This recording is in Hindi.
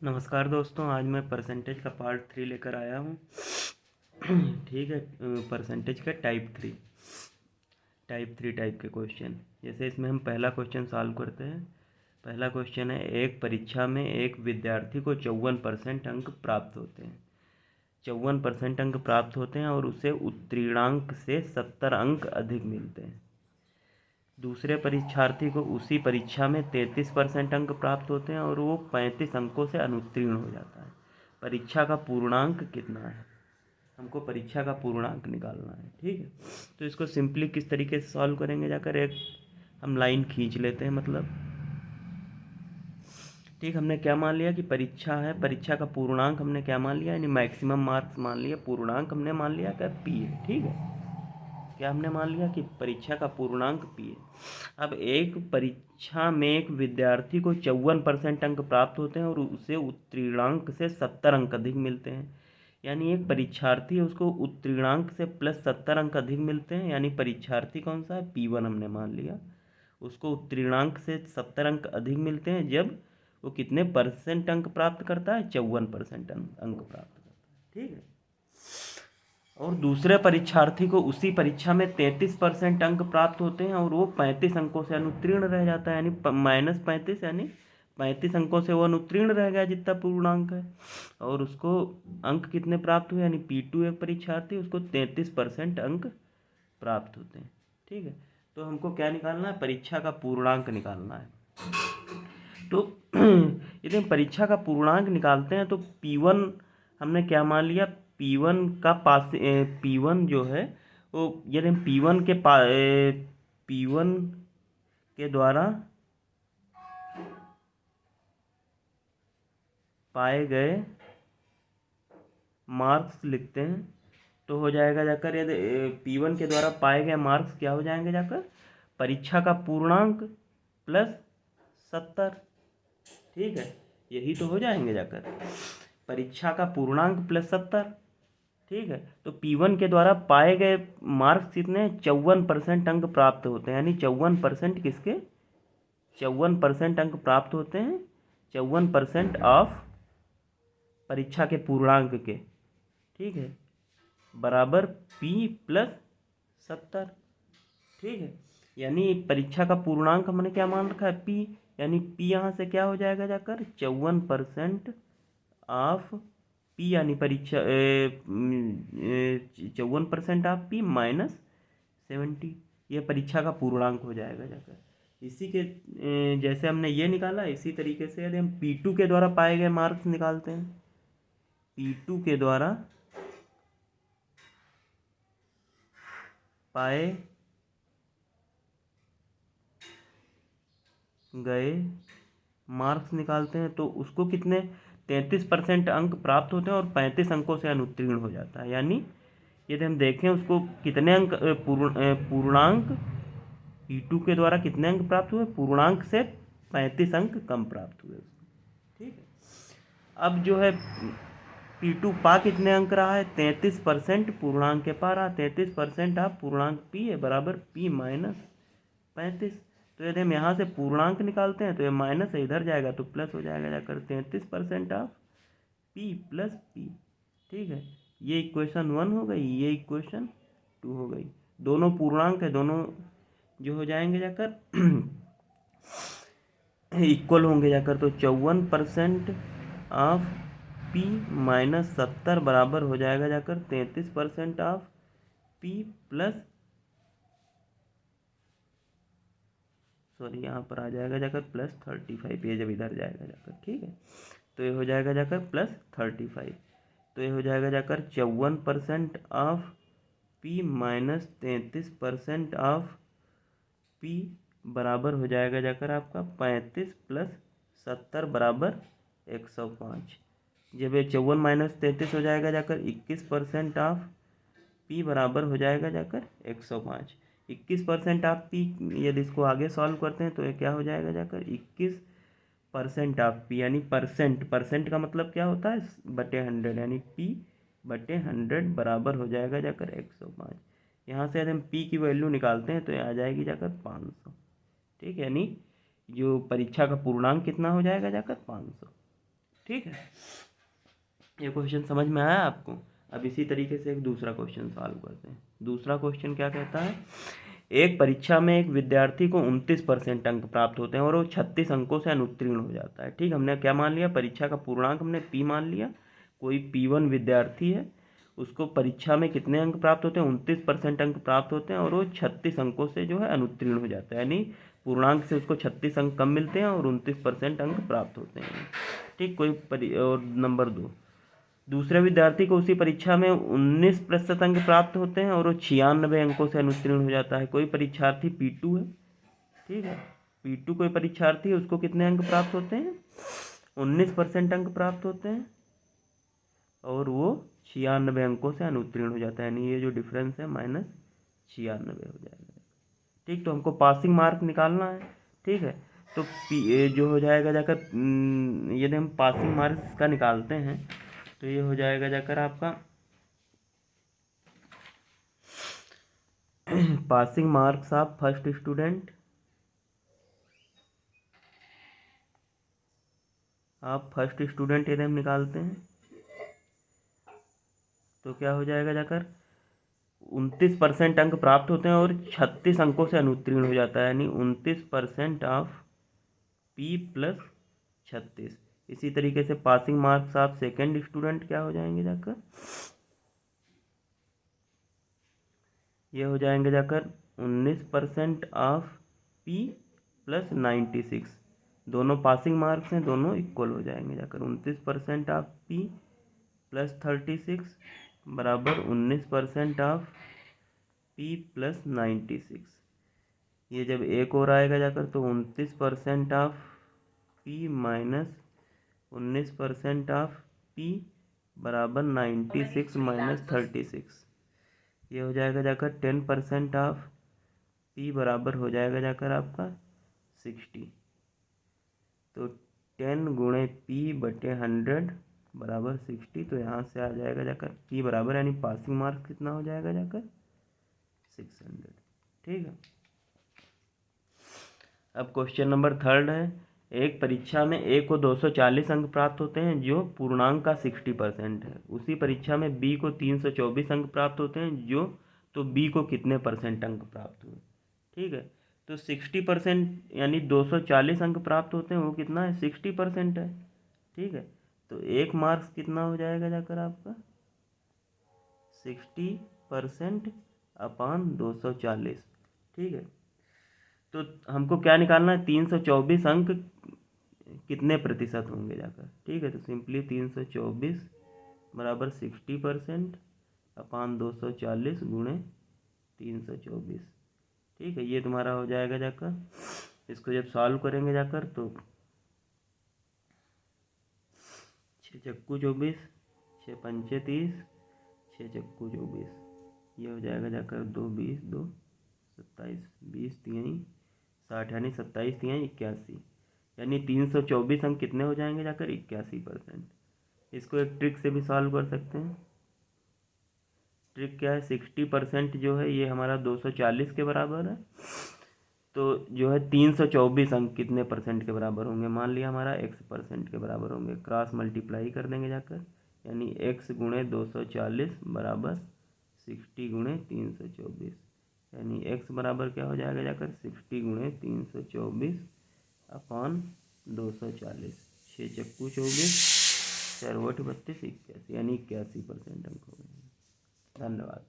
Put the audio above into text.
नमस्कार दोस्तों, आज मैं परसेंटेज का पार्ट 3 लेकर आया हूँ। ठीक है। परसेंटेज का टाइप थ्री टाइप के क्वेश्चन। जैसे इसमें हम पहला क्वेश्चन सॉल्व करते हैं। पहला क्वेश्चन है, एक परीक्षा में एक विद्यार्थी को 54% अंक प्राप्त होते हैं। 54% अंक प्राप्त होते हैं और उसे उत्तीर्णांक से 70 अंक अधिक मिलते हैं। दूसरे परीक्षार्थी को उसी परीक्षा में 33% अंक प्राप्त होते हैं और वो 35 अंकों से अनुत्तीर्ण हो जाता है। परीक्षा का पूर्णांक कितना है? हमको परीक्षा का पूर्णांक निकालना है। ठीक है, तो इसको सिंपली किस तरीके से सॉल्व करेंगे, जाकर एक हम लाइन खींच लेते हैं। मतलब ठीक, हमने क्या मान लिया कि परीक्षा है, परीक्षा का पूर्णांक हमने क्या मान लिया, यानी मैक्सिमम मार्क्स मान लिया। पूर्णांक हमने मान लिया क्या, पी है। ठीक है, क्या हमने मान लिया कि परीक्षा का पूर्णांक पी है। अब एक परीक्षा में एक विद्यार्थी को 54% अंक प्राप्त होते हैं और उसे उत्तीर्णांक से 70 अंक अधिक मिलते हैं। यानी एक परीक्षार्थी है, उसको उत्तीर्णांक से प्लस 70 अंक अधिक मिलते हैं। यानी परीक्षार्थी कौन सा है, P1 हमने मान लिया। उसको उत्तीर्णांक से 70 अंक अधिक मिलते हैं जब वो कितने परसेंट अंक प्राप्त करता है, 54% अंक प्राप्त करता है। ठीक है, और दूसरे परीक्षार्थी को उसी परीक्षा में 33% अंक प्राप्त होते हैं और वो 35 अंकों से अनुत्तीर्ण रह जाता है। यानी -35, यानी 35 अंकों से वो अनुत्तीर्ण रह गया जितना पूर्णांक है। और उसको अंक कितने प्राप्त हुए, यानी P2 एक परीक्षार्थी, उसको 33% अंक प्राप्त होते हैं। ठीक है, तो हमको क्या निकालना है, परीक्षा का पूर्णांक निकालना है। तो यदि हम परीक्षा का पूर्णांक निकालते हैं तो P1 हमने क्या मान लिया, P1 का पास P1 जो है वो, यदि हम P1 के द्वारा पाए गए मार्क्स लिखते हैं तो हो जाएगा जाकर, यदि P1 के द्वारा पाए गए मार्क्स क्या हो जाएंगे जाकर, परीक्षा का पूर्णांक प्लस 70। ठीक है, यही तो हो जाएंगे जाकर, परीक्षा का पूर्णांक प्लस 70। ठीक है, तो P1 के द्वारा पाए गए मार्क्स कितने, 54% अंक प्राप्त होते हैं। यानी 54% किसके, 54% अंक प्राप्त होते हैं, 54% ऑफ परीक्षा के पूर्णांक के। ठीक है, बराबर P प्लस 70। ठीक है, यानी परीक्षा का पूर्णांक हमने क्या मान रखा है, P। यानी P यहाँ से क्या हो जाएगा जाकर, 54% ऑफ P, यानी परीक्षा 54% ऑफ P माइनस 70, यह परीक्षा का पूर्णांक हो जाएगा जाकर। इसी के जैसे हमने ये निकाला, इसी तरीके से यदि हम P2 के द्वारा पाए गए मार्क्स निकालते हैं, P2 के द्वारा पाए गए मार्क्स निकालते हैं तो उसको कितने, 33% अंक प्राप्त होते हैं और 35 अंकों से अनुत्तीर्ण हो जाता है। यानी यदि हम देखें उसको कितने अंक पूर्णांक P2 के द्वारा कितने अंक प्राप्त हुए, पूर्णांक से 35 अंक कम प्राप्त हुए। ठीक है, अब जो है P2 पा कितने अंक रहा है, 33% पूर्णांक के पा रहा, 33% आप पूर्णांक P है, बराबर P माइनस 35। तो यदि हम यहाँ से पूर्णांक निकालते हैं तो ये माइनस है, इधर जाएगा तो प्लस हो जाएगा जाकर, 33% ऑफ P प्लस P। ठीक है, ये इक्वेशन 1 हो गई, ये इक्वेशन 2 हो गई। दोनों पूर्णांक है, दोनों जो हो जाएंगे जाकर इक्वल होंगे जाकर, तो 54% ऑफ P माइनस 70 बराबर हो जाएगा जाकर 33% ऑफ P प्लस, सॉरी यहाँ पर आ जाएगा जाकर प्लस 35, ये जब इधर जाएगा जाकर। ठीक है, तो ये हो जाएगा जाकर प्लस 35, तो ये हो जाएगा जाकर 54% of P minus 33% of P बराबर हो जाएगा जाकर आपका 35 प्लस 70 बराबर 105। जब ये 54 माइनस 33 हो जाएगा जाकर 21% ऑफ P बराबर हो जाएगा जाकर 105। 21% ऑफ P, यदि इसको आगे सॉल्व करते हैं तो ये क्या हो जाएगा जाकर 21% ऑफ P, यानी परसेंट का मतलब क्या होता है, बटे 100, यानी P बटे 100 बराबर हो जाएगा जाकर 105। यहाँ से यदि हम P की वैल्यू निकालते हैं तो ये आ जाएगी जाकर 500। ठीक है, यानी जो परीक्षा का पूर्णांक कितना हो जाएगा जाकर 500। ठीक है, ये क्वेश्चन समझ में आया आपको। अब इसी तरीके से एक दूसरा क्वेश्चन सॉल्व करते हैं। दूसरा क्वेश्चन क्या कहता है, एक परीक्षा में एक विद्यार्थी को 29% अंक प्राप्त होते हैं और वो 36 अंकों से अनुत्तीर्ण हो जाता है। ठीक, हमने क्या मान लिया, परीक्षा का पूर्णांक हमने P मान लिया। कोई P1 विद्यार्थी है, उसको परीक्षा में कितने अंक प्राप्त होते हैं, 29% अंक प्राप्त होते हैं और वो 36 अंकों से जो है अनुत्तीर्ण हो जाता है, यानी पूर्णांक से उसको 36 अंक कम मिलते हैं और 29% अंक प्राप्त होते हैं। ठीक, और नंबर 2, दूसरे विद्यार्थी को उसी परीक्षा में 19% अंक प्राप्त होते हैं और वो 96 अंकों से अनुत्तीर्ण हो जाता है। कोई परीक्षार्थी P2 है, ठीक है, P2 कोई परीक्षार्थी है, उसको कितने अंक प्राप्त होते हैं, 19% अंक प्राप्त होते हैं और वो 96 अंकों से अनुत्तीर्ण हो जाता है, यानी ये जो डिफरेंस है -96 हो जाएगा। ठीक, तो हमको पासिंग मार्क निकालना है। ठीक है, तो ये जो हो जाएगा जाकर, यदि हम पासिंग मार्क्स का निकालते हैं तो ये हो जाएगा जाकर आपका passing marks of first student, यदि हम निकालते हैं तो क्या हो जाएगा जाकर, 29% अंक प्राप्त होते हैं और 36 अंकों से अनुत्तीर्ण हो जाता है, यानी 29% ऑफ P प्लस 36। इसी तरीके से passing marks of second student क्या हो जाएंगे जाकर, ये हो जाएंगे जाकर 19% ऑफ P प्लस 96। दोनों पासिंग मार्क्स हैं, दोनों इक्वल हो जाएंगे जाकर, 29% ऑफ P प्लस 36 बराबर 19% ऑफ P प्लस 96। ये जब एक और आएगा जाकर तो 29% of P minus 19% of P बराबर 96 माइनस 36। ये हो जाएगा जाकर 10% ऑफ P बराबर हो जाएगा जाकर आपका 60। तो 10 गुणे P बटे 100 बराबर 60। तो यहाँ से आ जाएगा जाकर P बराबर, यानी पासिंग मार्क्स कितना हो जाएगा जाकर 600। ठीक है, अब क्वेश्चन नंबर 3 है, एक परीक्षा में A को 240 अंक प्राप्त होते हैं जो पूर्णांक का 60% है। उसी परीक्षा में B को 324 अंक प्राप्त होते हैं जो, तो B को कितने परसेंट अंक प्राप्त हुए। ठीक है, तो 60% यानी 240 अंक प्राप्त होते हैं, वो कितना है, 60% है। ठीक है, तो एक मार्क्स कितना हो जाएगा जाकर आपका 60% अपान 240। ठीक है, तो हमको क्या निकालना है, 324 अंक कितने प्रतिशत होंगे जाकर। ठीक है, तो सिंपली 324 बराबर 60% अपान 240 गुणे 324। ठीक है, ये तुम्हारा हो जाएगा जाकर, इसको जब सॉल्व करेंगे जाकर तो 6 चक्कू 24, 6 पंचे 30, 6 चक्कू 24, ये हो जाएगा जाकर 2 20 2 27 20 3 60, यानी 27 3 81, यानी 324 अंक कितने हो जाएंगे जाकर 81%। इसको एक ट्रिक से भी सॉल्व कर सकते हैं। ट्रिक क्या है, 60% जो है ये हमारा 240 के बराबर है, तो जो है 324 अंक कितने परसेंट के बराबर होंगे, मान लिया हमारा x% के बराबर होंगे, क्रॉस मल्टीप्लाई कर देंगे जाकर, यानी x गुणे 240 बराबर 60 गुणे 324, यानी x बराबर क्या हो जाएगा जाकर 60 गुणे 324 अपान 240। 6 चक्कू 24, 4 32 81, यानी 81% अंक हो गए। धन्यवाद।